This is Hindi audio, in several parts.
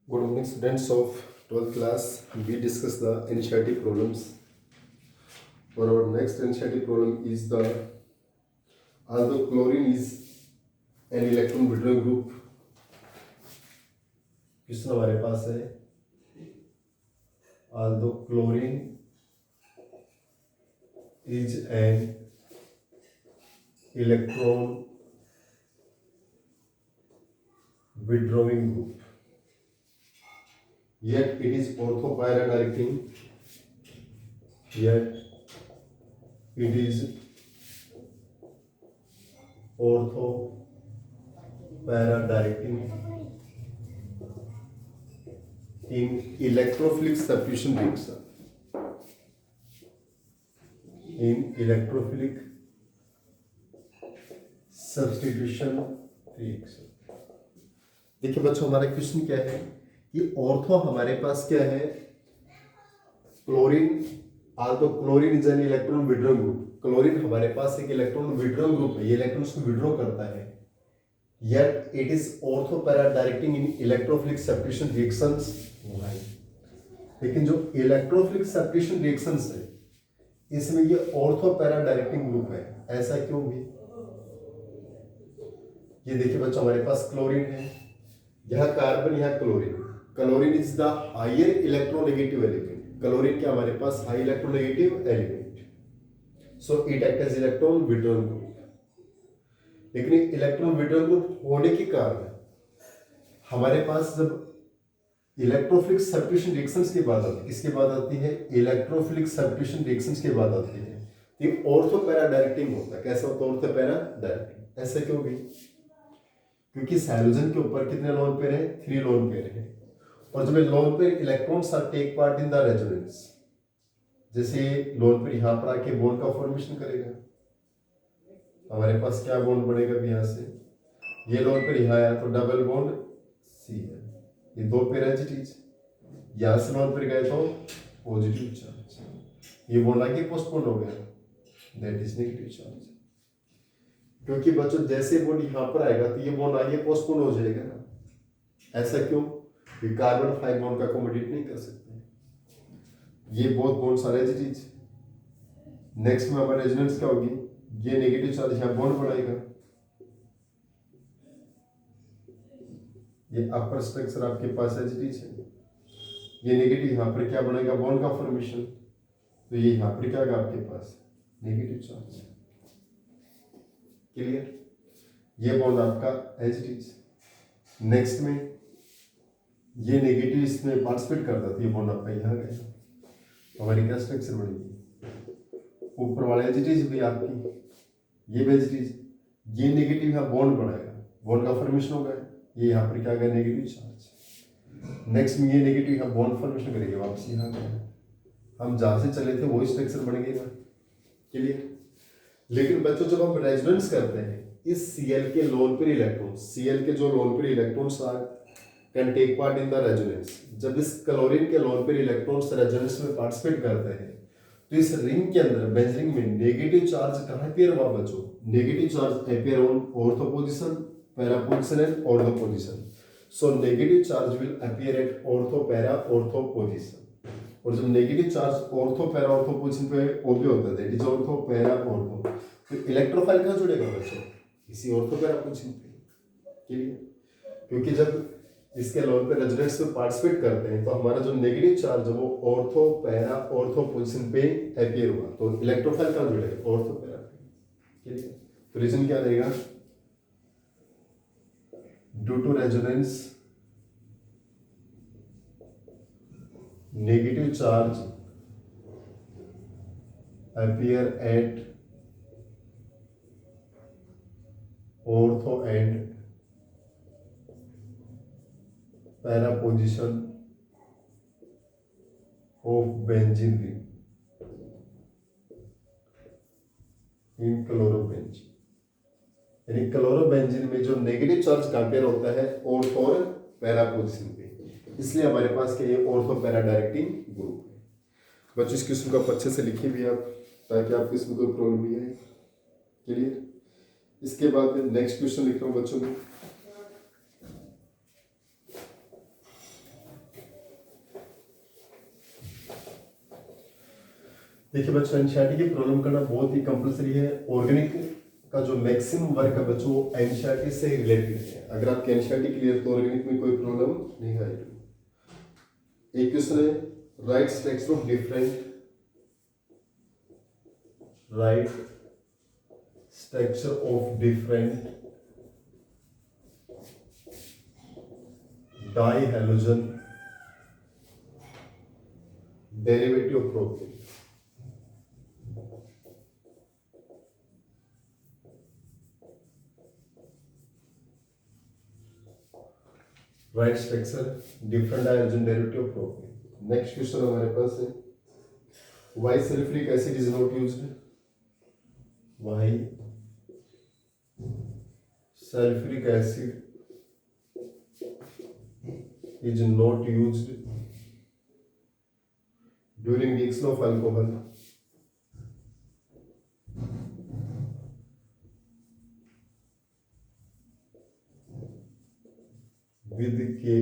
Good morning, students of 12th class. We discuss the initiative problems. For our next initiative problem is although chlorine is an electron withdrawing group. Question हमारे पास है although chlorine is an electron withdrawing group, yet it is orthopara directing. Yet it is orthopara directing in electrophilic substitution reaction. In electrophilic substitution reaction. देखिए बच्चों, हमारा क्वेश्चन क्या है कि ऑर्थो हमारे पास क्या है, chlorine. Aldous chlorine is an electron withdrawing group, chlorine हमारे पास एक इलेक्ट्रॉन विड्रॉइंग ग्रुप है, ये इलेक्ट्रॉन्स को विड्रॉ करता है। Yet it is ortho para directing in electrophilic substitution reactions. लेकिन जो इलेक्ट्रोफिलिक सब्स्टिट्यूशन रिएक्शंस है इसमें ये ऑर्थो पैरा डायरेक्टिंग ग्रुप है। ऐसा क्यों भी? ये देखिए बच्चों, हमारे पास क्लोरीन है, यह कार्बन, यह chlorine. Chlorine is the higher electronegative element. Chlorine क्या हमारे पास high electronegative element, so it act as electron withdrawing group. लेकिन इलेक्ट्रॉन विड्रॉइंग ग्रुप होने के कारण हमारे पास जब इलेक्ट्रोफिलिक सब्स्टिट्यूशन रिएक्शंस की बात आती है, किसके बाद आती है? इलेक्ट्रोफिलिक सब्स्टिट्यूशन रिएक्शंस के बाद आती है, ये ऑर्थो पैरा डायरेक्टिंग होता है। कैसा होता है ऑर्थो पैरा डायरेक्टिंग? ऐसा क्यों भी? क्योंकि इस हाइड्रोजन के ऊपर कितने लोन पेयर हैं? 3 लोन पेयर हैं। और जब lone pair electrons are take part in the resonance, जैसे लोन पेयर यहां पर आके बॉन्ड का फॉर्मेशन करेगा, हमारे पास क्या बॉन्ड बनेगा भी यहां से? ये लोन पेयर यहां आया तो डबल बॉन्ड सी है, ये 2 पेयर एचटीज। यहां से लोन पेयर गए तो पॉजिटिव चार्ज, ये बॉन्ड आगे पोस्टपोन हो गया, दैट इज नेगेटिव चार्ज। क्योंकि बच्चों जैसे बॉन्ड यहां पर आएगा तो ये बॉन्ड आगे पोस्टपोन हो जाएगा ना। ऐसा क्यों? कि कार्बन 5 बॉन्ड का अकोमोडेट नहीं कर सकते, ये बहुत बॉन्ड सारे एचटीज। नेक्स्ट में हमारे रेजोनेंस क्या होगी? ये नेगेटिव चार्ज यहां बॉन्ड बनाएगा, ये अपर स्ट्रक्चर आपके पास एचटीज है, ये नेगेटिव यहां पर क्या बनेगा? बॉन्ड का फॉर्मेशन। तो ये यहां पर क्या आएगा आपके पास? Negative charge. क्लियर? ये बॉन्ड आपका एचटीज। नेक्स्ट में ये नेगेटिव इसमें पार्टिसिपेट करता था, ये बॉन्ड आपका यहाँ गया, हमारी क्या स्ट्रक्चर बनेगी? ऊपर वाले एचटीज भी आपकी, ये भी एचटीज, ये नेगेटिव यहाँ बॉन्ड बनाएगा, बॉन्ड का फॉर्मेशन होगा, ये यहाँ पर क्या गया? Negative charge. नेक्स्ट में ये नेगेटिव यहाँ बॉन्ड फॉर्मेशन करेंगे, वापस यहाँ गया, हम जहाँ से चले थे वही स्ट्रक्चर बनेंगे ना। क्लियर? लेकिन बच्चों जब हम रेजोनेंस करते हैं इस Cl के लोन पेयर इलेक्ट्रॉन, Cl के जो lone pair electrons are can take part in the resonance. जब इस क्लोरीन के लोन पेयर इलेक्ट्रॉन्स रेजोनेंस में पार्टिसिपेट करते हैं तो इस रिंग के अंदर, बेंज रिंग में नेगेटिव चार्ज कहाँ अपीयर हुआ बच्चों? Negative charge appear on ortho position, para position and ortho position. So negative charge will appear at ortho para ortho position. और जब negative charge ortho para ortho position पे ओबे होता है, that is ortho para ortho, तो इलेक्ट्रोफाइल कहाँ जुड़ेगा बच्चों? इसी ऑर्थो पैरा पोजीशन पे। क्लियर? क्योंकि जब इसके लोन पे रेजोनेंस में पार्टिसिपेट करते हैं तो हमारा जो नेगेटिव चार्ज है वो ऑर्थो पैरा ऑर्थो पोजीशन पे अपीयर हुआ, तो इलेक्ट्रोफाइल कहाँ जुड़ेगा? ऑर्थो पैरा पे। क्लियर? तो रीजन क्या रहेगा? Due to resonance negative charge appear at ortho and para position of benzene ring in chlorobenzene। यानी क्लोरोबेंजीन में जो नेगेटिव चार्ज कंपेयर होता है ऑर्थो और पैरा पोजीशन पे, इसलिए हमारे पास क्या ये ऑर्थो पैरा डायरेक्टिंग ग्रुप है। बच्चों इस क्वेश्चन को आप अच्छे से लिखिए भी आप, ताकि आपको इसमें कोई प्रॉब्लम नहीं आए। क्लियर? इसके बाद नेक्स्ट क्वेश्चन लिख रहा हूँ बच्चों को। देखिए बच्चों, एनसीईआरटी की प्रॉब्लम करना बहुत ही कंपलसरी है। ऑर्गेनिक का जो मैक्सिमम वर्क है बच्चों वो एनसीईआरटी से रिलेटेड है। अगर आपकी एनसीईआरटी क्लियर तो ऑर्गेनिक में कोई प्रॉब्लम नहीं आएगी। एक क्वेश्चन है, write structure of different dihalogen derivative of propane. Write structure different dihalogen derivative of propane. Next question हमारे पास है, why sulphuric acid is not used. Why sulphuric acid is not used during reaction of alcohol with Ki।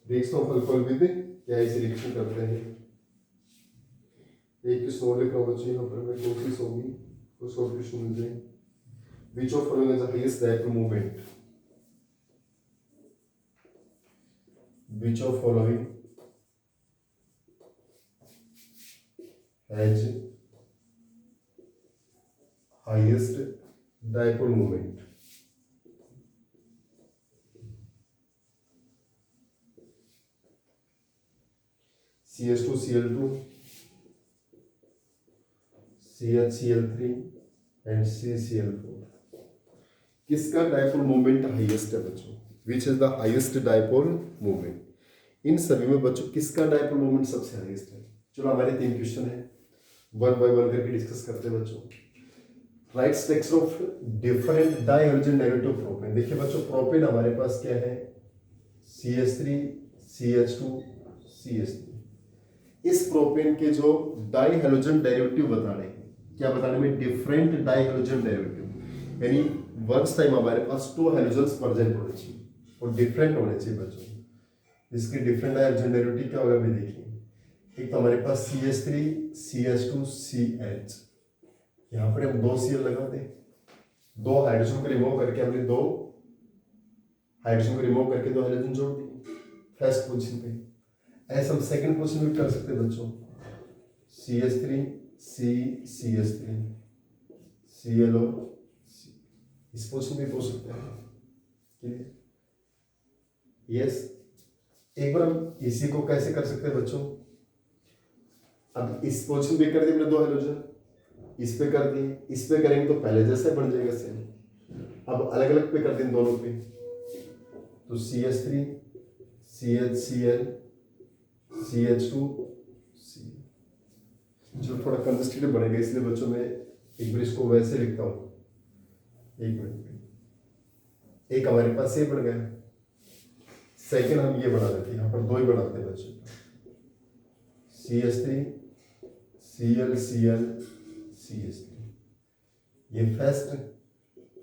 reaction of alcohol with Ki से रिएक्शन करते हैं। एक क्वेश्चन और लिख रहा हूँ बच्चों, यहाँ पर मैं कोशिश होगी कुछ और क्वेश्चन मिल जाए। Which of following is the highest dipole moment? Which of following has highest dipole moment? CH2 Cl2, CH and CCl4। किसका डाइपोल मोमेंट हाईएस्ट है बच्चों? Which is the highest dipole moment? इन सभी में बच्चों किसका डाइपोल मोमेंट सबसे हाईएस्ट है? चलो हमारे 3 क्वेश्चन है, वन बाय वन करके डिस्कस करते हैं बच्चों। Write structure of different dihalogen derivative of propane. देखिए बच्चों, प्रोपेन हमारे पास क्या है? CH3 CH2 CH3। इस प्रोपेन के जो डाइहैलोजन डेरिवेटिव बताने हैं, क्या बताने में? डिफरेंट डाइहैलोजन डेरिवेटिव, यानी वंस टाइम हमारे पास 2 हैलोजन्स प्रेजेंट होने चाहिए और डिफरेंट होने चाहिए बच्चों। इसके डिफरेंट डाइहैलोजन डेरिवेटिव क्या होगा भी देखिए। एक तो हमारे पास CH3 CH2 CH, यहाँ पर हम 2 Cl लगा दें, 2 हाइड्रोजन को रिमूव करके हमने 2 हाइड्रोजन को रिमूव करके 2 हाइड्रोजन जोड़ दिए फर्स्ट पोजीशन पे। ऐसा हम सेकंड पोजीशन में कर सकते हैं बच्चों, CH3 CH3 Cl और C, इस पोजीशन में हो सकते हैं। क्लियर? यस। एक बार हम इसी को कैसे कर सकते हैं बच्चों? अब इस पोजीशन पे कर दिए हमने 2 हाइड्रोजन, इस पे कर दिए, इस पे करेंगे तो पहले जैसे बन जाएगा सेम। अब अलग अलग पे कर दें दोनों पे, तो CH3 CHCl CH2 C। जो थोड़ा कंजस्टेड बनेगा इसलिए बच्चों में एक बार इसको वैसे लिखता हूँ। एक मिनट में एक हमारे पास ये बन गया, सेकेंड हम ये बना देते हैं, यहाँ पर 2 ही बनाते हैं बच्चों। CH3 ClCl CH3, ये फर्स्ट,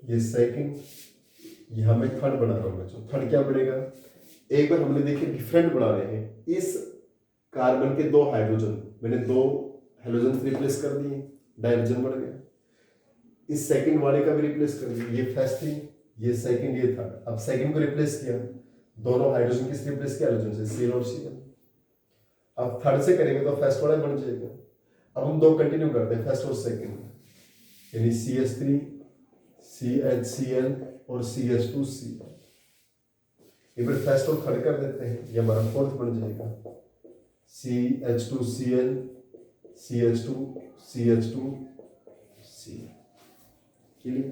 ये सेकंड, ये हमें थर्ड बना रहा हूँ बच्चों। थर्ड क्या बनेगा? एक बार हमने देखिए डिफरेंट बना रहे हैं, इस कार्बन के 2 हाइड्रोजन मैंने 2 हेलोजन रिप्लेस कर दिए, डाइहाइड्रोजन बन गया। इस सेकंड वाले का भी रिप्लेस कर दिया, ये फर्स्ट थी, ये सेकंड, ये थर्ड। अब सेकंड को रिप्लेस किया, दोनों हाइड्रोजन किस रिप्लेस किया? हाइड्रोजन से, Cl और Cl। अब थर्ड से करेंगे तो फर्स्ट वाला बन जाएगा। अब हम 2 कंटिन्यू करते हैं, फर्स्ट और सेकंड, यानी CH3 CHCl और CH2 Cl। एक बार फर्स्ट और थर्ड कर देते हैं, ये हमारा फोर्थ बन जाएगा, CH2Cl CH2 CH2 Cl। Clear?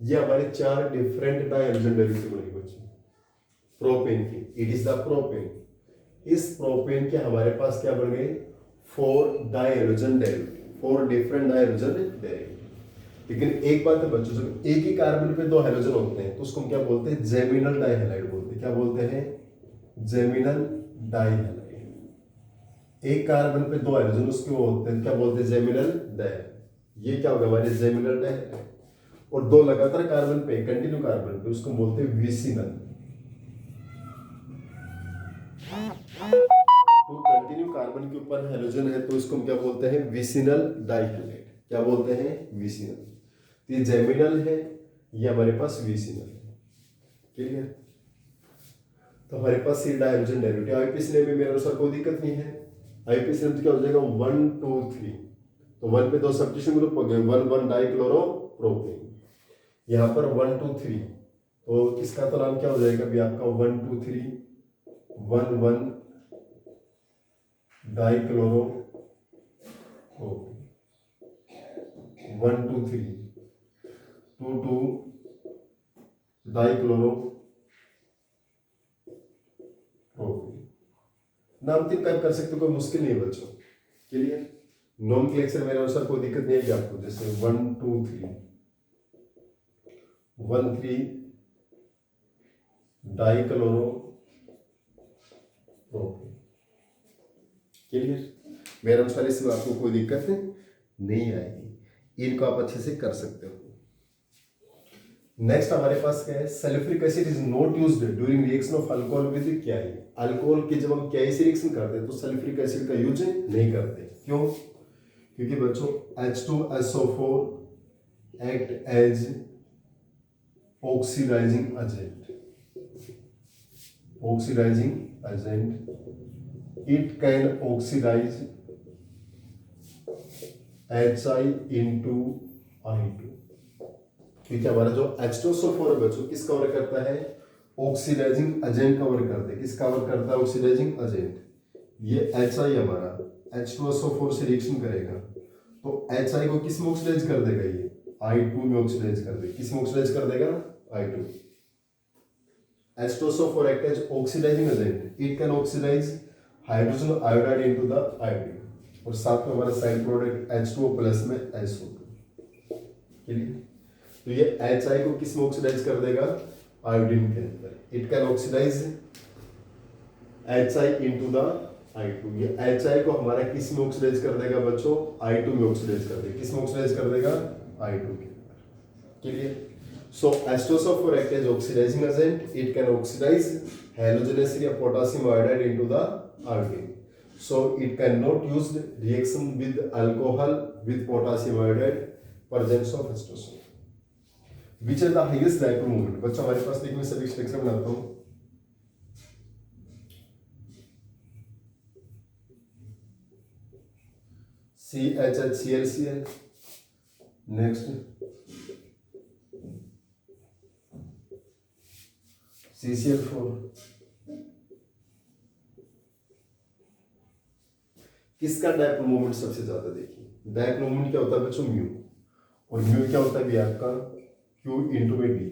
ये हमारे 4 डिफरेंट डाइहाइड्रोजन डेरिवेटिव बनेंगे बच्चों प्रोपेन की। It is the propane. इस प्रोपेन के हमारे पास क्या बन गए? 4 dihydrogen derivative, 4 different dihydrogen derivative. लेकिन एक बात है बच्चों, जब एक ही कार्बन पे 2 हाइड्रोजन होते हैं तो उसको हम क्या बोलते हैं? जेमिनल डाइहैलाइड बोलते हैं। क्या बोलते हैं? जेमिनल डाइहैलाइड। एक कार्बन पे 2 हाइड्रोजन उसके वो होते हैं, क्या बोलते हैं? जेमिनल डाइहैलाइड। ये क्या होगा हमारे? जेमिनल डाइहैलाइड। और 2 लगातार कार्बन पे, कंटिन्यू कार्बन पे, उसको बोलते हैं विसिनल। 2 कंटिन्यू कार्बन के ऊपर हेलोजन है तो इसको हम क्या बोलते हैं, विसिनल डाइहेलाइड। क्या बोलते हैं, विसिनल। तो ये जेमिनल है, ये हमारे पास विसिनल है। क्लियर। तो हमारे पास सी डाइहाइड्रोजन डेरिवेटिव आईपीसी ने भी मेरे अनुसार कोई दिक्कत नहीं है। आईपीसी ने तो क्या हो जाएगा 1 2 3, तो 1 पे 2 सब्स्टिट्यूशन ग्रुप हो गए, 1 1 डाइक्लोरोप्रोपेन। यहाँ पर 1 2 3, तो इसका तो नाम क्या हो जाएगा अभी आपका 1 2 3 1 1 डाइक्लोरोप्रोपेन, 1 2 3 2 2 डाइक्लोरोप्रोपेन। नाम तीन टाइप कर सकते हो, कोई मुश्किल नहीं है बच्चों। क्लियर। नोमेनक्लेचर मेरे अनुसार कोई दिक्कत नहीं है आपको, जैसे 1 2 3 1 3 डाइक्लोरोप्रोपेन। क्लियर। मेरे अनुसार इसमें आपको कोई दिक्कत नहीं आएगी, इनको आप अच्छे से कर सकते हो। नेक्स्ट हमारे पास क्या है, sulphuric acid is not used during reaction of alcohol with क्या है, अल्कोहल की जब हम क्या से रिएक्शन करते हैं तो सल्फ्यूरिक एसिड का यूज नहीं करते। क्यों? क्योंकि बच्चों H2SO4 act as oxidising agent, it can oxidise HI into I2। क्योंकि हमारा जो H2SO4 है बच्चों किस कवर करता है, ऑक्सीडाइजिंग एजेंट कवर करते हैं। किस कवर करता है, ऑक्सीडाइजिंग एजेंट। ये HI हमारा H2SO4 से रिएक्शन करेगा तो HI को किस में ऑक्सीडाइज कर देगा, ये I2 में ऑक्सीडाइज कर देगा। किस में ऑक्सीडाइज कर देगा, I2। H2SO4 act as oxidizing agent, it can oxidize hydrogen iodide into the iodine, और साथ में हमारा साइड प्रोडक्ट H2O प्लस में SO2। क्लियर। तो ये HI को किस में ऑक्सीडाइज कर देगा, आयोडीन के अंदर। It can oxidise HI into the I2। ये HI को हमारा किस में ऑक्सीडाइज कर देगा बच्चों, I2 में ऑक्सीडाइज कर देगा। किस में ऑक्सीडाइज कर देगा, I2 के अंदर। Clear. So H2SO4 act as oxidizing agent, it can oxidize halogenous or potassium iodide into the iodine. So it cannot use reaction with alcohol with potassium iodide, presence of H2SO4। Which is the highest dipole moment? बच्चों हमारे पास देखिए मैं सभी स्ट्रक्चर बनाता हूँ। CHHClCl, next CCl4। किसका डायपोल मोमेंट सबसे ज्यादा, देखिए डायपोल मोमेंट क्या होता है बच्चों, म्यू। और म्यू क्या होता है भी आपका Q इंटू में D,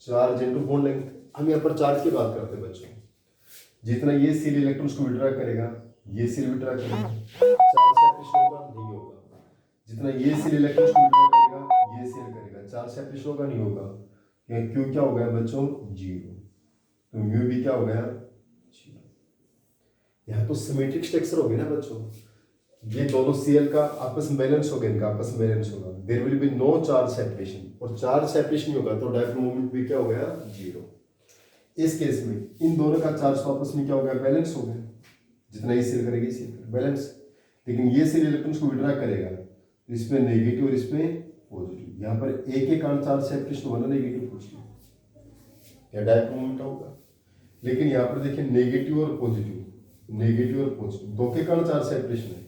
charge into bond length. हम यहाँ पर चार्ज की बात करते हैं बच्चों। जितना ये सील इलेक्ट्रॉन्स को विड्रॉ करेगा, ये सील विड्रॉ करेगा, चार्ज सेपरेशन होगा नहीं होगा। जितना ये सील इलेक्ट्रॉन्स को विड्रॉ करेगा, ये सील करेगा, चार्ज सेपरेशन होगा नहीं होगा। Q क्या हो गया बच्चों, 0। तो म्यू भी क्या हो गया, 0। यहाँ तो सिमेट्रिक स्ट्रक्चर हो गया ना बच्चों। ये दोनों Cl का आपस में बैलेंस होगा, इनका आपस में बैलेंस होगा। There will be no charge separation, और चार्ज सेपरेशन नहीं होगा तो डायपोल मोमेंट भी क्या हो गया, 0। इस केस में इन दोनों का चार्ज तो आपस में क्या हो गया, बैलेंस हो गया। जितना ये सेल करेगा इसे बैलेंस। लेकिन ये सेल इलेक्ट्रॉन्स को विड्रॉ करेगा, इसमें नेगेटिव और इसमें पॉजिटिव। यहाँ पर एक के कारण चार्ज सेपरेशन होगा, नेगेटिव पॉजिटिव, क्या डायपोल मोमेंट होगा। लेकिन यहाँ पर देखिए नेगेटिव और पॉजिटिव, नेगेटिव और पॉजिटिव, दो के कारण चार्ज सेपरेशन है।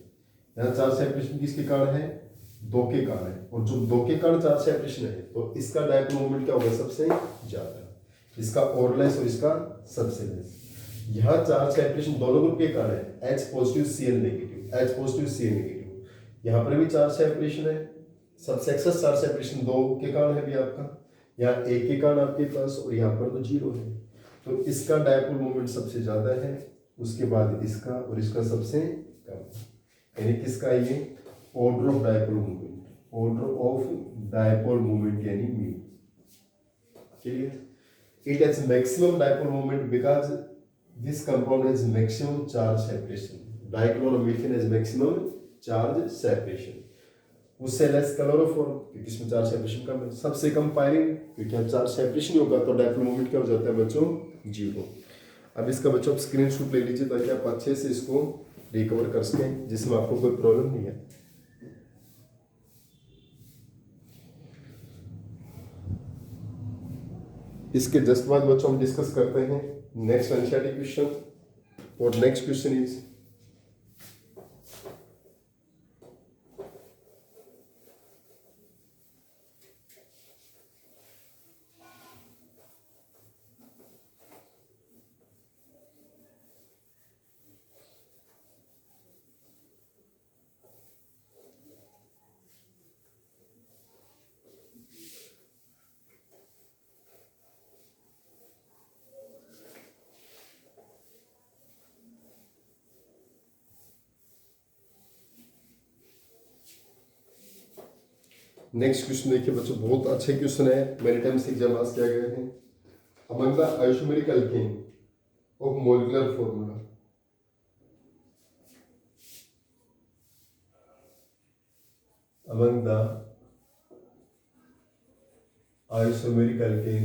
यहाँ चार्ज सेपरेशन किसके कारण है, दो के कारण है। और जो दो के कारण चार्ज सेपरेशन है तो इसका डायपोल मोमेंट क्या होगा, सबसे ज्यादा। इसका और लेस और इसका सबसे लेस। यहाँ चार्ज सेपरेशन दोनों ग्रुप के कारण है, H positive Cl negative, H positive Cl negative. यहाँ पर भी चार्ज सेपरेशन है, सबसे एक्सेस चार्ज सेपरेशन दो के कारण है भी आपका, यहाँ एक के कारण आपके पास, और यहाँ पर तो 0 है। तो इसका डायपोल मोमेंट सबसे ज्यादा है, उसके बाद इसका, और इसका सबसे कम। यानी किसका, ये order of dipole moment, order of dipole moment यानी mu. Clear. It has maximum dipole moment because this compound has maximum charge separation. Dichloromethane has maximum charge separation. उससे लेस क्लोरोफॉर्म क्योंकि इसमें चार्ज सेपरेशन कम है। सबसे कम पायरिन क्योंकि अब चार्ज सेपरेशन होगा तो डायपोल मोमेंट क्या हो जाता है बच्चों, 0। अब इसका बच्चों आप स्क्रीनशॉट ले लीजिए ताकि आप अच्छे से इसको रिकवर कर सकें, जिसमें आपको कोई प्रॉब्लम नहीं है। इसके जस्ट बाद बच्चों हम डिस्कस करते हैं नेक्स्ट एनसीईआरटी क्वेश्चन। और next question is next question देखिए बच्चों, बहुत अच्छे क्वेश्चन है, मेरे टाइम से एग्जाम पास किया गया है। Among the isomeric alkane of molecular formula, among the isomeric alkane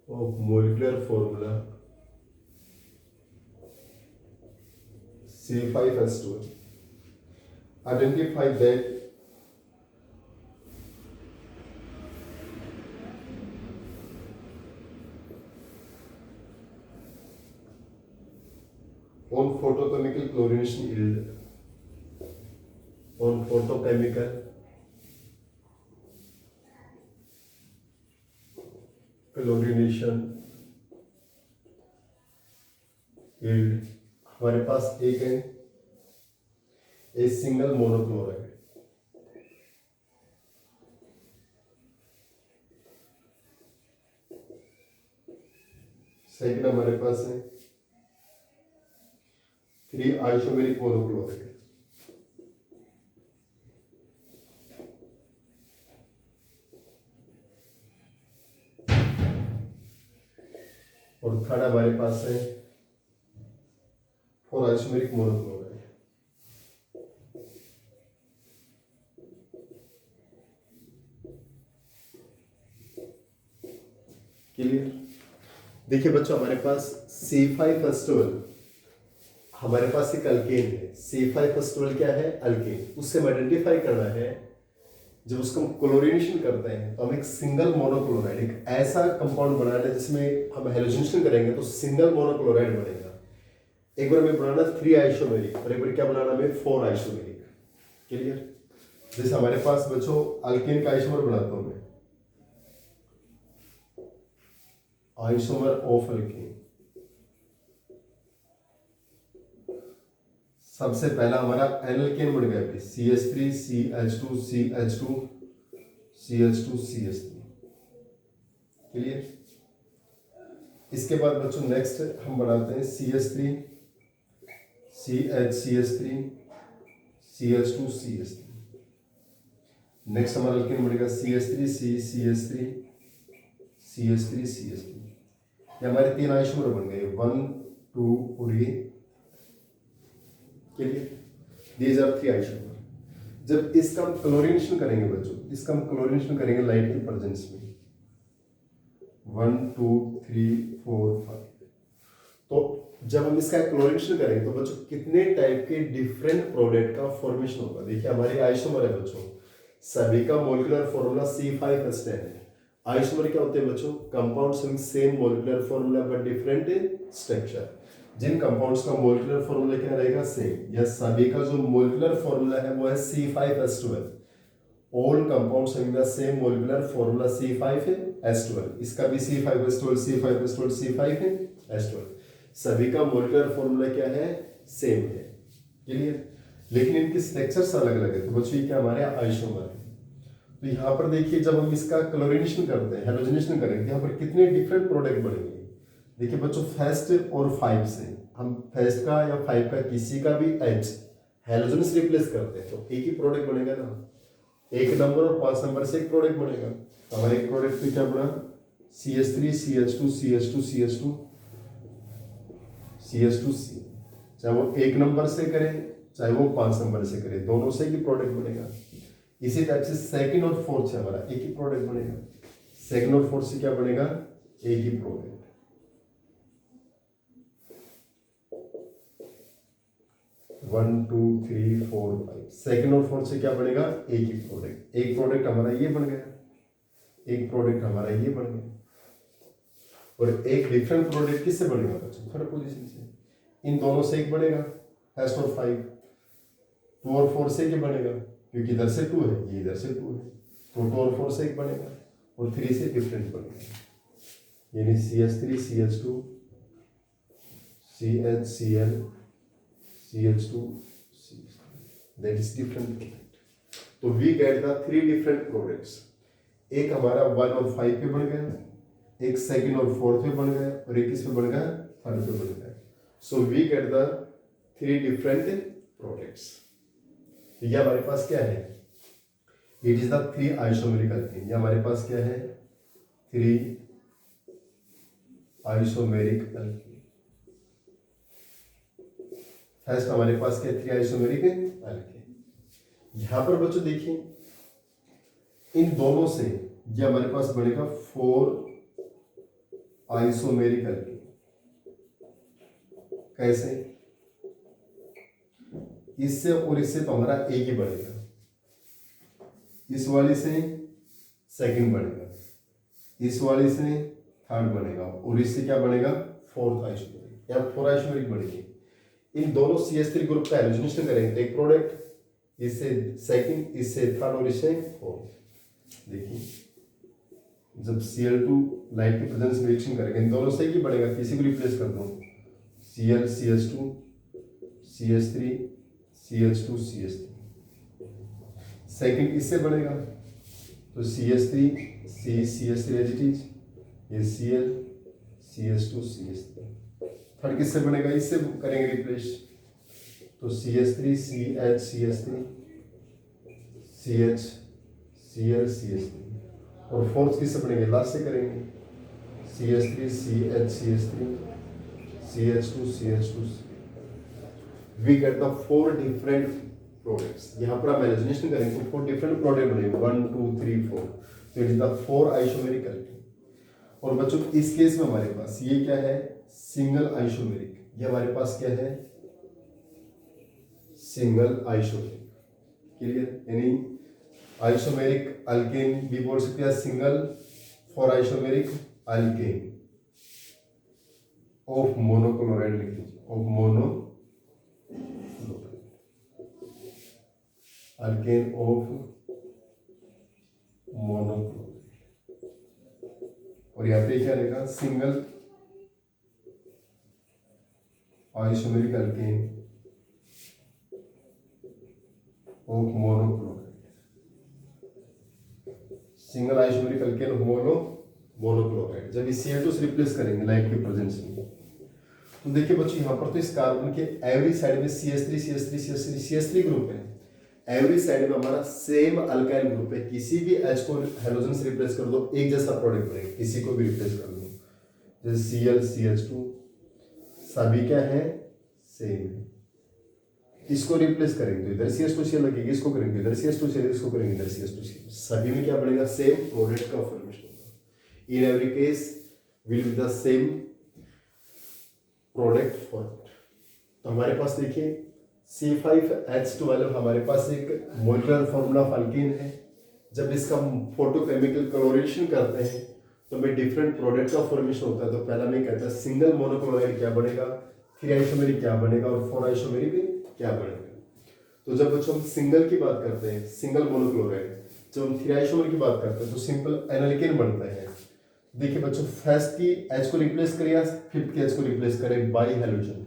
of molecular formula C5H12, identify that on photochemical chlorination yield, on photochemical chlorination yield, हमारे पास एक है ए सिंगल मोनोक्लोराइड, सेकंड हमारे पास है 3 आइसोमेरिक मोनोक्लोराइड, और थर्ड हमारे पास है 4 आइसोमेरिक मोनोक्लोराइड। क्लियर? देखिए बच्चों, हमारे पास C5H12 हमारे पास एक अल्केन है। C5H12 क्या है? अल्केन। उससे हम आइडेंटिफाई करना है, जब उसको हम क्लोरीनेशन करते हैं तो हम एक सिंगल मोनोक्लोराइड, एक ऐसा कंपाउंड बनाना है जिसमें हम हेलोजनेशन करेंगे तो सिंगल मोनोक्लोराइड बनेगा। एक बार हमें बनाना 3 आइसोमेरिक और एक बार क्या बनाना हमें 4 आइसोमेरिक। क्लियर? जैसे हमारे पास बच्चों अल्केन का आइसोमर बनाता हूं मैं, आइसोमर ऑफ अल्केन। सबसे पहला हमारा एनल्केन बन गया CH3 CH2 CH2 CH2 CH3। Clear? इसके बाद बच्चों नेक्स्ट हम बनाते हैं CH3 CH3 CH2 CH3। Next हमारा अल्केन बनेगा CH3 CH3 CH3 CH3। ये हमारे 3 आइसोमर बन गए, 1 2 और ये। These are 3 isomer. जब इसका हम क्लोरीनेशन करेंगे बच्चों, इसका हम क्लोरीनेशन करेंगे लाइट के प्रेजेंस में, 1 2 3 4 5। तो जब हम इसका क्लोरीनेशन करेंगे तो बच्चों कितने टाइप के डिफरेंट प्रोडक्ट का फॉर्मेशन होगा। देखिए हमारे आइसोमर है बच्चों, सभी का मोलिकुलर फॉर्मूला C5H10 है। आइसोमर क्या होते हैं बच्चों? Compounds having same molecular formula but different structure. जिन कंपाउंड्स का मोलिकुलर फॉर्मूला क्या रहेगा? सेम। या सभी का जो मोलिकुलर फॉर्मूला है वो है C5H12। All compounds having the same molecular formula C5H12। इसका भी C5H12 C5H12 C5H12। सभी का मोलिकुलर फॉर्मूला क्या है? सेम है। क्लियर? लेकिन इनके स्ट्रक्चर्स अलग अलग है। तो बच्चों ये क्या हमारे आइसोमर है। तो यहाँ पर देखिए जब हम इसका क्लोरीनेशन करते हैं, हेलोजनेशन करेंगे, यहाँ पर कितने डिफरेंट प्रोडक्ट बनेंगे। देखिए बच्चों फर्स्ट और 5 से हम फर्स्ट का या 5 का किसी का भी H हेलोजन से रिप्लेस करते हैं तो एक ही प्रोडक्ट बनेगा ना। 1 नंबर और 5 नंबर से एक प्रोडक्ट बनेगा। तो हमारे एक प्रोडक्ट पे क्या बना? CH3 CH2 CH2 CH2 CH2C। चाहे वो 1 नंबर से करें चाहे वो 5 नंबर से करें, दोनों से ही प्रोडक्ट बनेगा। इसी टाइप से सेकंड और फोर्थ से हमारा एक ही प्रोडक्ट बनेगा। सेकंड और फोर्थ से क्या बनेगा? एक ही प्रोडक्ट। 1 2 3 4 5 सेकंड और फोर्थ से क्या बनेगा, एक ही प्रोडक्ट। एक प्रोडक्ट हमारा ये बन गया, एक प्रोडक्ट हमारा ये बन गया, और एक डिफरेंट प्रोडक्ट किससे बनेगा बच्चों, थर्ड पोजीशन से। इन दोनों से एक बनेगा फर्स्ट और 5, 2 और 4 से क्या बनेगा, क्योंकि इधर से 2 है, ये इधर से 2 है, तो 2 और 4 से एक बनेगा, और 3 से डिफरेंट बनेगा, यानी CH3 CH2 CHCl CH2 that is different product. तो we get the 3 different products. एक हमारा 1 और 5 पे बन गया, एक सेकंड और फोर्थ पे बन गया, और एक किस पे बन गया, थर्ड पे बन गया। So we get the 3 different products. ये हमारे पास क्या है, it is the 3 isomeric alkane. ये हमारे पास क्या है, 3 आइसोमेरिक अल्केन। फर्स्ट हमारे पास क्या, 3 आइसोमेरिक अल्केन। यहां पर बच्चों देखिए, इन दोनों से ये हमारे पास बनेगा 4 आइसोमेरिक अल्केन। कैसे, इससे और इससे तो हमारा एक ही बनेगा, इस वाली से सेकंड बनेगा, इस वाली से थर्ड बनेगा, और इससे क्या बनेगा, फोर्थ आइसोमेरिक या 4 आइसोमेरिक बनेगी। इन दोनों CH3 ग्रुप का हाइड्रोजनेशन करेंगे तो एक प्रोडक्ट, इससे सेकंड, इससे थर्ड, और इससे फोर्थ। देखिए जब Cl2 लाइट के प्रेजेंस में रिएक्शन करेंगे, इन दोनों से ही बनेगा, किसी को रिप्लेस कर दो, Cl CH2 CH3 CH2 CH3। Second इससे बनेगा तो CH3 CH3 as it is, ये Cl CH2 CH3। थर्ड किससे बनेगा, इससे करेंगे रिप्लेस, तो CH3 CH CH3 CH Cl CH3। और फोर्थ किससे बनेंगे, लास्ट से करेंगे, CH3 CH CH3 CH2 CH2। We get the 4 different products. यहाँ पर हम एलिमिनेशन करेंगे तो 4 डिफरेंट प्रोडक्ट बनेंगे, 1 2 3 4, तो it is the 4 isomeric alkane. और बच्चों इस केस में हमारे पास ये क्या है, सिंगल आइसोमेरिक। ये हमारे पास क्या है, सिंगल आइसोमेरिक। क्लियर, यानी आइसोमेरिक अल्केन भी बोल सकते हैं single 4 isomeric alkane of monochloride लिख लीजिए, of mono alkane of monochloride. और यहाँ पे क्या रहेगा, single isomeric alkane of monochloride. Single isomeric alkane of monochloride. जब इस Cl2 से रिप्लेस करेंगे लाइट के प्रेजेंस में, तो देखिए बच्चों यहाँ पर तो इस कार्बन के एवरी साइड में CH3 CH3 CH3 CH3 group है, एवरी साइड में हमारा सेम अल्काइल ग्रुप है। किसी भी H को हेलोजन से रिप्लेस कर दो, एक जैसा प्रोडक्ट बनेगा, किसी को भी रिप्लेस कर दो, जैसे Cl CH2 सभी क्या है, सेम है। इसको रिप्लेस करेंगे तो इधर CH2 Cl लगेगी, इसको करेंगे इधर CH2 Cl, इसको करेंगे इधर CH2 Cl, सभी में क्या बनेगा, सेम प्रोडक्ट का फॉर्मेशन होगा। In every case will be the same product format. तो हमारे पास देखिए C5H12 हमारे पास एक मोलेकुलर फॉर्मूला ऑफ अल्कीन है। जब इसका फोटोकेमिकल क्लोरीनेशन करते हैं तो हमें डिफरेंट प्रोडक्ट का फॉर्मेशन होता है। तो पहला मैं कहता है सिंगल मोनोक्लोराइड क्या बनेगा, 3 आइसोमेरिक क्या बनेगा, और 4 आइसोमेरिक क्या बनेगा। तो जब बच्चों हम सिंगल की बात करते हैं, सिंगल मोनोक्लोराइड, जब हम 3 आइसोमेरिक की बात करते हैं तो सिंपल एनाल्केन बनता है। देखिए बच्चों फर्स्ट की H को रिप्लेस करिए, फिफ्थ की H को रिप्लेस करें बाई हेलोजन,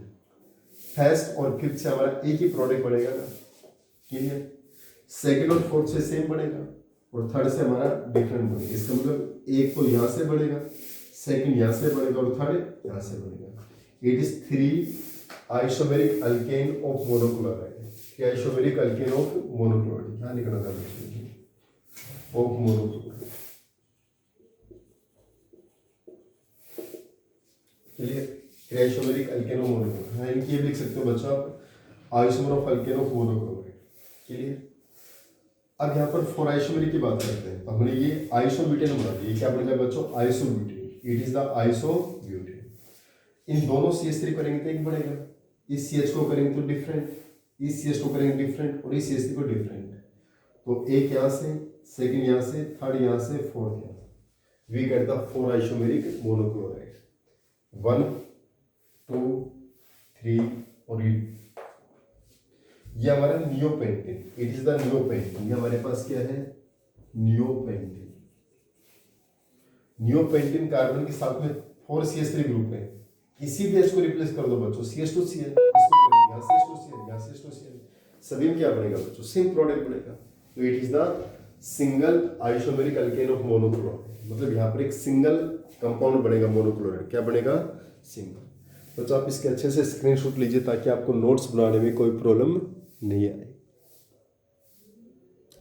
फर्स्ट और फिफ्थ से हमारा एक ही प्रोडक्ट बनेगा ना, क्लियर। सेकंड और फोर्थ से सेम बनेगा, और थर्ड से हमारा डिफरेंट बनेगा। इसका मतलब एक तो यहाँ से बनेगा, सेकंड यहाँ से बनेगा, और थर्ड यहाँ से बनेगा। It is 3 isomeric alkane of monochloride, 3 isomeric alkane of monochloride, यहाँ लिखना था of monochloride, clear. 3 isomeric alkane of monochloride, हाँ इनकी ये लिख सकते हो बच्चों आप, isomer of alkane of monochloride, clear. अब यहाँ पर 4 आइसोमेरिक की बात करते हैं, तो हमने ये आइसोब्यूटेन बना दिया। ये क्या बन जाएगा बच्चों, isobutane. It is the isobutane. इन दोनों CH3 करेंगे तो एक बनेगा, इस CH को करेंगे तो डिफरेंट, इस सी एच टू करेंगे डिफरेंट और इस सी एच थ्री को डिफरेंट। तो एक यहाँ से, सेकंड यहाँ से, थर्ड यहाँ से, फोर्थ यहाँ से। We get the 4 isomeric monochloride 1 2 3 और ये हमारा neopentane. It is the neopentane. ये हमारे पास क्या है? नियोपेंटेन। नियोपेंटेन कार्बन के साथ में 4 CH3 ग्रुप है। किसी भी H को रिप्लेस कर दो बच्चों, CH2Cl, यहाँ से H2Cl, यहाँ से H2Cl, सभी में क्या बनेगा बच्चों? सेम प्रोडक्ट बनेगा। तो it is the single isomeric alkane of monochloride. मतलब यहाँ पर एक सिंगल कंपाउंड बनेगा मोनोक्लोराइड। क्या बनेगा? सिंगल। तो आप इसके अच्छे से स्क्रीनशॉट लीजिए ताकि आपको नोट्स बनाने में कोई प्रॉब्लम नहीं आए,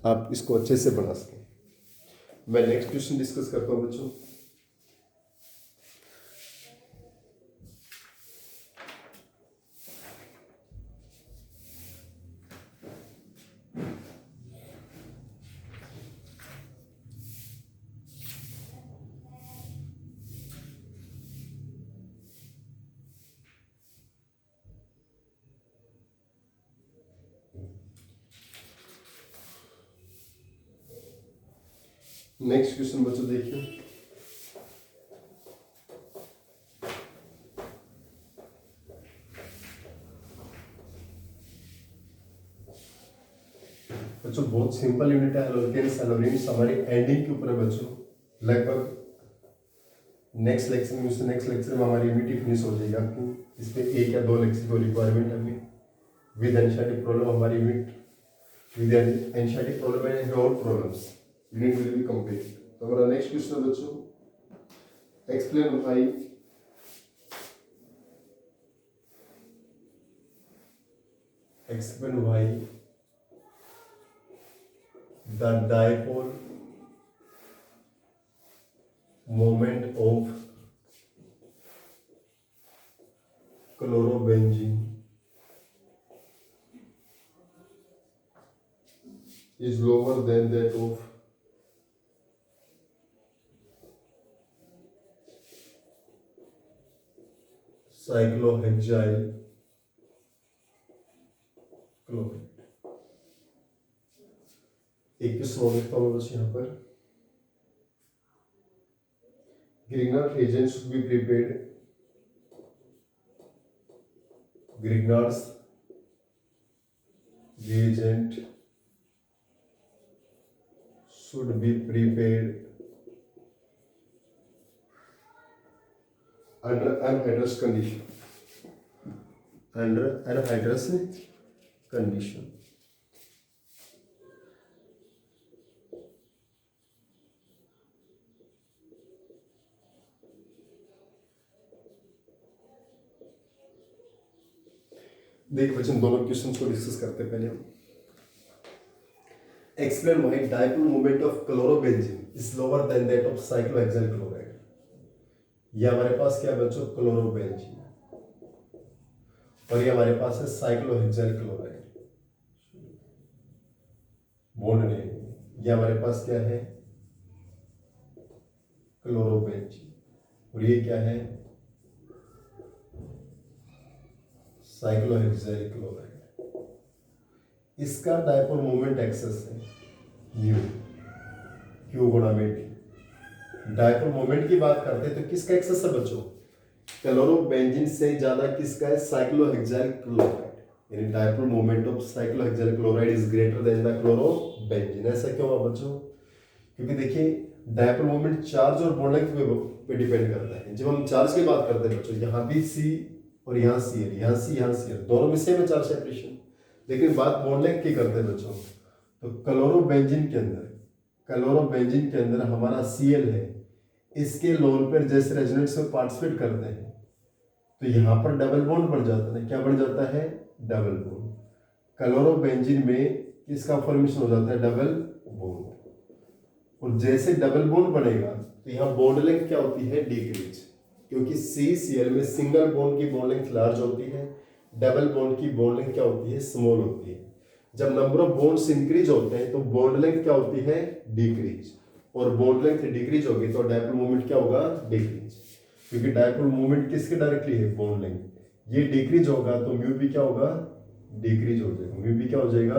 आप इसको अच्छे से बना सकें। मैं नेक्स्ट क्वेश्चन डिस्कस करता हूं बच्चों। नेक्स्ट क्वेश्चन बच्चों देखिए, बच्चों बहुत सिंपल यूनिट है एल्केन्स एल्केन्स। हमारी एंडिंग के ऊपर है बच्चों। लगभग नेक्स्ट लेक्चर में हमारी यूनिट फिनिश हो जाएगी। आपकी इस पे 1 या 2 लेक्चर को रिक्वायरमेंट है हमें। विद एनसीईआरटी प्रॉब्लम हमारी unit with NCERT problem and road problems unit will be complete. तो हमारा नेक्स्ट क्वेश्चन बच्चों, explain why the dipole moment of chlorobenzene is lower than that of cyclohexyl chloride। एक क्वेश्चन और लिखता हूँ बस यहाँ पर। Grignard reagent should be prepared। Grignard's reagent should be prepared under anhydrous condition। Under anhydrous condition। देख बच्चों, दोनों क्वेश्चंस को डिस्कस करते हैं पहले हम। Explain why dipole moment of chlorobenzene is lower than that of cyclohexyl chloride. ये हमारे पास क्या है बच्चों? क्लोरोबेंजीन। और ये हमारे पास है साइक्लोहेक्साइल क्लोराइड। बॉन्ड नहीं, ये हमारे पास क्या है? क्लोरोबेंजीन। और ये क्या है? Cyclohexyl chloride. इसका डायपोल मोमेंट एक्सेस है म्यू, क्यू गुणा में टी। डायपोल मोमेंट की बात करते हैं तो किसका एक्सेस है बच्चों? क्लोरोबेंजीन से ज्यादा किसका है? Cyclohexyl chloride. यानी dipole moment of cyclohexyl chloride is greater than the chlorobenzene. ऐसा क्यों हुआ बच्चों? क्योंकि देखिए डायपोल मोमेंट चार्ज और बॉन्ड लेंथ पे डिपेंड करता है। जब हम चार्ज की बात करते हैं बच्चों, यहाँ भी सी और यहाँ सी है, यहाँ सी यहाँ सी है, दोनों में सेम है चार्ज सेपरेशन। लेकिन बात बॉन्ड लेंथ की करते हैं बच्चों, तो क्लोरोबेंजीन के अंदर हमारा Cl है। इसके लोन पर जैसे रेजोनेंस में पार्टिसिपेट करते हैं तो यहाँ पर डबल बॉन्ड बढ़ जाता है। क्या बढ़ जाता है? Double bond. क्लोरोबेंजीन में किसका फॉर्मेशन हो जाता है? Double bond. और जैसे डबल बॉन्ड बनेगा तो यहाँ बॉन्ड लेंथ क्या होती है? डिक्रीज। क्योंकि CCl में सिंगल बॉन्ड की बॉन्ड लेंथ लार्ज होती है, डबल बॉन्ड की बॉन्ड लेंथ क्या होती है? स्मॉल होती है। जब नंबर ऑफ बॉन्ड्स इंक्रीज होते हैं तो बॉन्ड लेंथ क्या होती है? डिक्रीज। और बॉन्ड लेंथ डिक्रीज होगी तो डायपोल मोमेंट क्या होगा? डिक्रीज। क्योंकि डायपोल मोमेंट किसके डायरेक्टली है? Bond length. ये डिक्रीज होगा तो म्यू भी क्या होगा? डिक्रीज हो जाएगा, म्यू भी क्या हो जाएगा,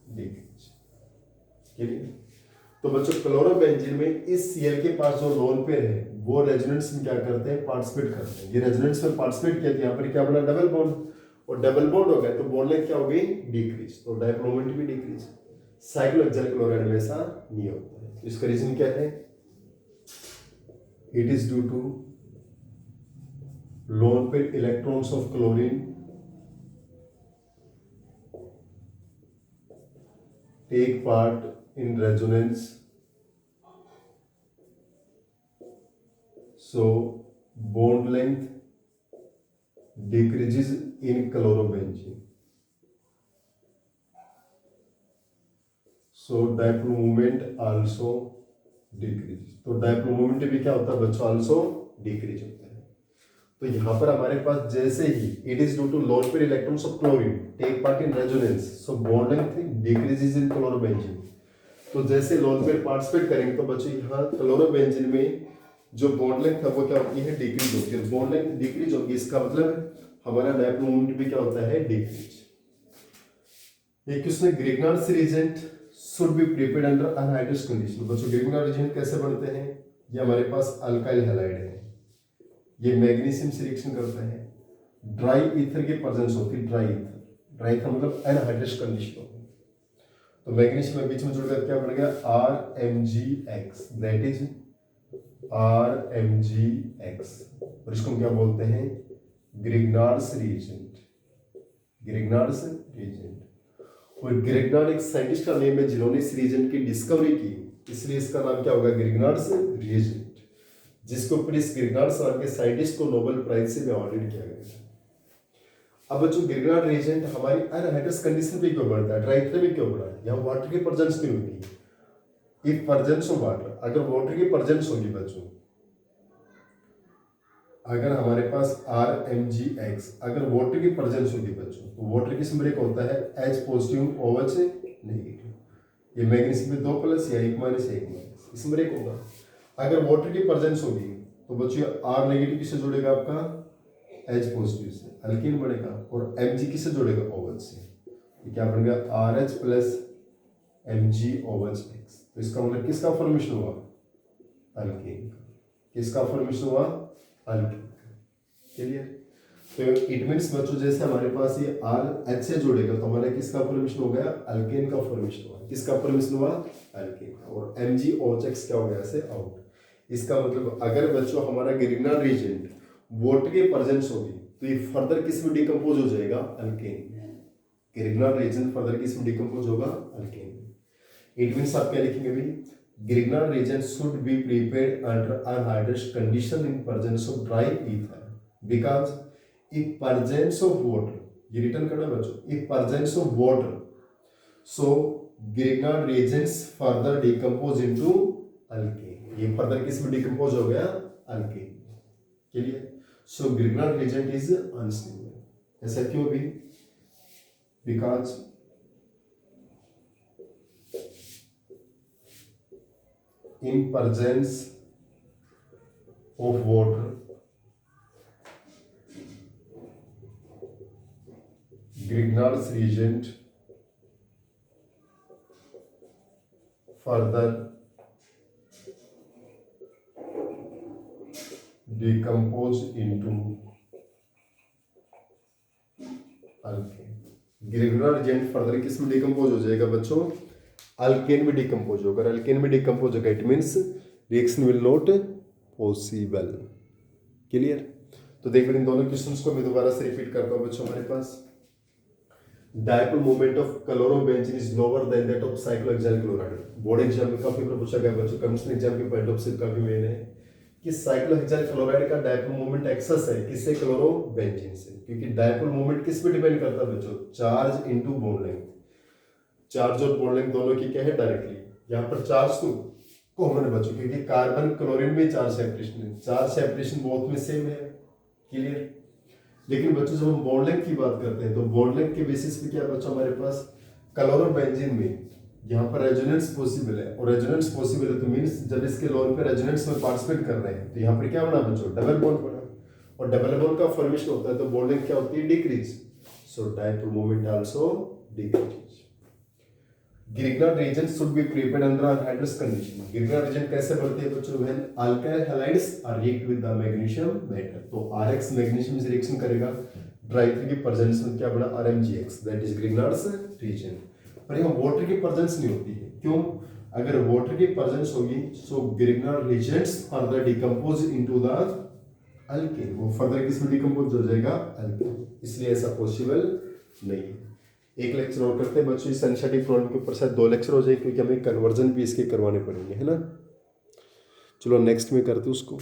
डिक्रीज। क्लियर। तो बच्चों क्लोरोबेंजीन में इस Cl के पास जो लोन पेयर है वो रेजोनेंस में क्या करते हैं, पार्टिसिपेट करते हैं। ये रेजोनेंस में पार्टिसिपेट किया तो यहाँ पर क्या बना, डबल बॉन्ड, और डबल बॉन्ड हो गया तो बॉन्ड लेंथ क्या हो गई, डिक्रीज, तो डायपोल मोमेंट भी डिक्रीज। साइक्लोहेक्सेल क्लोराइड में ऐसा नहीं होता है। इसका रीजन क्या है, it is due to lone pair electrons of chlorine take part in resonance, so bond length decreases in chlorobenzene, so dipole moment also decreases। तो dipole moment भी क्या होता है बच्चों, also decrease होता है। तो यहाँ पर हमारे पास जैसे ही it is due to lone pair electrons of chlorine take part in resonance, so bond length decreases in chlorobenzene. तो जैसे लोन पेयर पार्टिसिपेट करेंगे तो बच्चों यहाँ क्लोरोबेंजीन में जो बॉन्ड लेंथ है वो क्या होती है, डिक्रीज होती है। बॉन्ड लेंथ डिक्रीज होगी, इसका मतलब हमारा डायपोल मोमेंट भी क्या होता है, डिक्रीज। एक उसमें Grignard's reagent should be prepared under anhydrous condition. बच्चों ग्रिग्नार्ड रिएजेंट कैसे बनते हैं, ये हमारे पास अल्काइल हैलाइड है, ये मैग्नीशियम से रिएक्शन करता है, ड्राई ईथर की प्रेजेंस होती है, ड्राई ईथर, ड्राई ईथर मतलब अनहाइड्रस कंडीशन होती है। तो मैग्नीशियम में बीच में जुड़कर क्या बन गया, RMgX, दैट इज RMgX, और इसको हम क्या बोलते हैं, ग्रिग्नार्ड्स रिएजेंट, ग्रिग्नार्ड्स रिएजेंट। और ग्रिग्नार्ड एक साइंटिस्ट का नेम है जिन्होंने इस रिएजेंट की डिस्कवरी की, इसलिए इसका नाम क्या होगा, ग्रिग्नार्ड्स रिएजेंट, जिसको ऊपर इस ग्रिग्नार्ड नाम के साइंटिस्ट को नोबेल प्राइज से भी अवार्डेड किया गया था। अब बच्चों ग्रिग्नार्ड रिएजेंट हमारी अनहाइड्रस कंडीशन पे क्यों बढ़ता है, ड्राई ईथर में क्यों बढ़ा है, यहाँ वाटर की प्रेजेंस नहीं होगी। इफ प्रेजेंस ऑफ वाटर, अगर वाटर की प्रेजेंस होगी बच्चों, अगर हमारे पास RMgX, अगर वाटर की प्रेजेंस होगी बच्चों, तो वाटर किस में ब्रेक होता है, H पॉजिटिव OH नेगेटिव, ये मैग्नीशियम में 2+ या 1- इसमें ब्रेक होगा। अगर वाटर की प्रेजेंस होगी तो बच्चों R नेगेटिव किससे जुड़ेगा, आपका H पॉजिटिव से, अल्कीन बनेगा, और Mg किससे जुड़ेगा, OH से, ये क्या बन गया, RH + MgOH। तो इसका मतलब किसका फॉर्मेशन हुआ, अल्कीन का, किसका फॉर्मेशन हुआ, अल्कीन का। क्लियर। तो इट मींस बच्चों जैसे हमारे पास ये RH से जुड़ेगा तो हमारा किसका फॉर्मेशन हो गया, अल्केन का फॉर्मेशन हुआ, किसका फॉर्मेशन हुआ, अल्केन का, और MgOH क्या हो गया, से आउट। इसका मतलब अगर बच्चों हमारा ग्रिग्नार्ड रिएजेंट वाटर की प्रेजेंस होगी तो ये फर्दर किस में डिकम्पोज हो जाएगा, अल्केन में। ग्रिग्नार्ड रिएजेंट फर्दर किस में डिकम्पोज होगा, अल्केन में। इट मींस आप क्या लिखेंगे भी, Grignard reagent should be prepared under anhydrous condition in presence of dry ether, because if presence of water, ये रिटर्न करना बच्चों, if presence of water, so Grignard reagents further decompose into alkane, ये further किस में decompose हो गया, alkane। Clear. so Grignard reagent is unstable, ऐसा क्यों भी, because in presence of water Grignard's reagent further decompose into alkane। Grignard reagent further किस में डिकम्पोज हो जाएगा बच्चों, अल्केन में डिकम्पोज होगा। अल्केन में डिकम्पोज होगा it means reaction will not possible. Clear. तो देखो इन दोनों क्वेश्चंस को मैं दोबारा से रिपीट करता हूँ बच्चों, हमारे पास dipole moment of chlorobenzene is lower than that of cyclohexyl chloride. Board exam में काफी बार पूछा गया बच्चों, कमिश्न एग्जाम के पॉइंट ऑफ व्यू काफी मेन है कि साइक्लोहेक्सेल क्लोराइड का डायपोल मोमेंट एक्सेस है किससे, क्लोरोबेंजीन से, क्योंकि डायपोल मोमेंट किस पे डिपेंड करता है बच्चों, charge into bond length. Charge और बॉन्ड लेंथ दोनों की क्या है, डायरेक्टली। यहाँ पर चार्ज तो कॉमन है बच्चों, क्योंकि कार्बन क्लोरीन में चार्ज सेपरेशन है, चार्ज सेपरेशन बोथ में सेम है। क्लियर। लेकिन बच्चों जब हम बॉन्ड लेंथ की बात करते हैं तो बॉन्ड लेंथ के बेसिस पे क्या बच्चों हमारे पास क्लोरोबेंजीन में यहाँ पर रेजोनेंस पॉसिबल है, और रेजोनेंस पॉसिबल है तो मींस जब इसके लोन पे रेजोनेंस में पार्टिसिपेट कर रहे हैं तो यहाँ पर क्या बना बच्चों, डबल बॉन्ड बना, और डबल बॉन्ड का फॉर्मेशन होता है तो बॉन्ड लेंथ क्या होती है, decrease. so dipole moment also decreases. Grignard region should be prepared under anhydrous condition. Grignard region कैसे बढ़ती है बच्चों? when alkyl halides are react with the magnesium metal, तो RX मैग्नीशियम से रिएक्शन करेगा, ड्राइथर की प्रेजेंस में क्या बना? RMGX, that is Grignard's reagent. पर यहाँ वाटर की प्रेजेंस नहीं होती है, क्यों? अगर वाटर की प्रेजेंस होगी so Grignard reagents further decompose into the alkane, वो फर्दर किस में डिकम्पोज हो जाएगा? अल्केन, इसलिए ऐसा पॉसिबल नहीं है। एक लेक्चर और करते हैं बच्चों, इस एनसीईआरटी प्रॉब्लम के ऊपर शायद 2 लेक्चर हो जाए, क्योंकि हमें कन्वर्जन भी इसके करवाने पड़ेंगे, है ना। चलो नेक्स्ट में करते उसको।